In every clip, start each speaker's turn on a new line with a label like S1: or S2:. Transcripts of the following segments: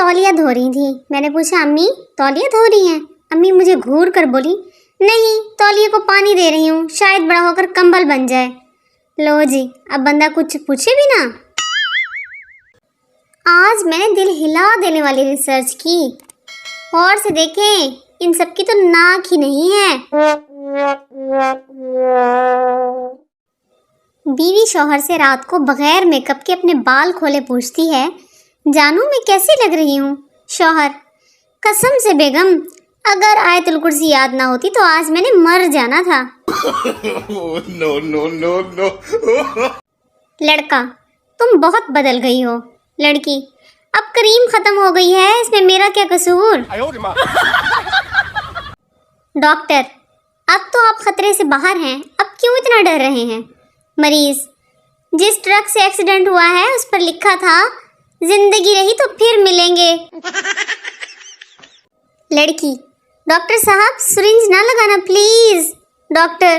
S1: तौलिया धो रही थी। मैंने पूछा अम्मी तौलिया धो रही हैं? अम्मी मुझे घूर कर बोली नहीं, तौलिए को पानी दे रही हूँ, शायद बड़ा होकर कंबल बन जाए। लो जी, अब बंदा कुछ पूछे भी ना। आज मैंने दिल हिला देने वाली रिसर्च की। और से देखें, इन सब की तो नाक ही नहीं है। बीवी शौहर से रात को बगैर मेकअप के अपने बाल खोले पूछती है, जानू मैं कैसी लग रही हूँ? शौहर, कसम से बेगम, अगर आयतुल कुर्सी याद ना होती तो आज मैंने मर जाना था।
S2: No no no no.
S1: लड़का, तुम बहुत बदल गई हो। लड़की, अब क्रीम खत्म हो गई है, इसमें मेरा क्या कसूर? डॉक्टर, अब तो आप खतरे से बाहर हैं, अब क्यों इतना डर रहे हैं? मरीज, जिस ट्रक से एक्सीडेंट हुआ है उस पर लिखा था जिंदगी रही तो फिर मिलेंगे। लड़की, डॉक्टर साहब सिरिंज ना लगाना प्लीज। डॉक्टर,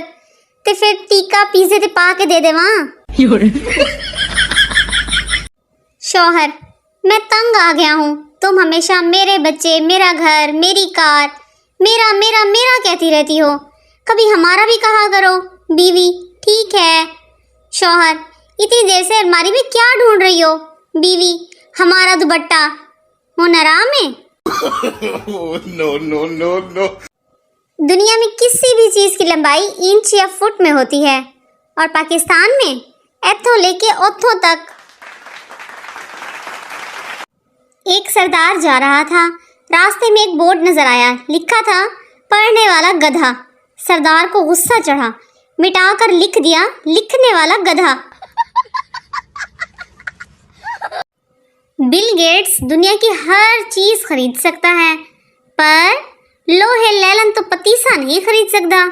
S1: ते फिर टीका पीछे ते पा के दे दे वहां। शौहर, मैं तंग आ गया हूँ, तुम हमेशा मेरे बच्चे, मेरा घर, मेरी कार, मेरा मेरा मेरा कहती रहती हो, कभी हमारा भी कहा करो। बीवी, ठीक है। शौहर, इतनी देर से अलमारी में क्या ढूंढ रही हो? बीवी, हमारा दुपट्टा हुन आराम है।
S2: No no no no.
S1: दुनिया में किसी भी चीज की लंबाई इंच या फुट में होती है, और पाकिस्तान में एथों लेके ओथों तक। एक सरदार जा रहा था, रास्ते में एक बोर्ड नजर आया, लिखा था पढ़ने वाला गधा। सरदार को गुस्सा चढ़ा, मिटाकर लिख दिया लिखने वाला गधा। बिल गेट्स दुनिया की हर चीज खरीद सकता है, पर लोहे लैलन तो पतीसा नहीं खरीद सकता।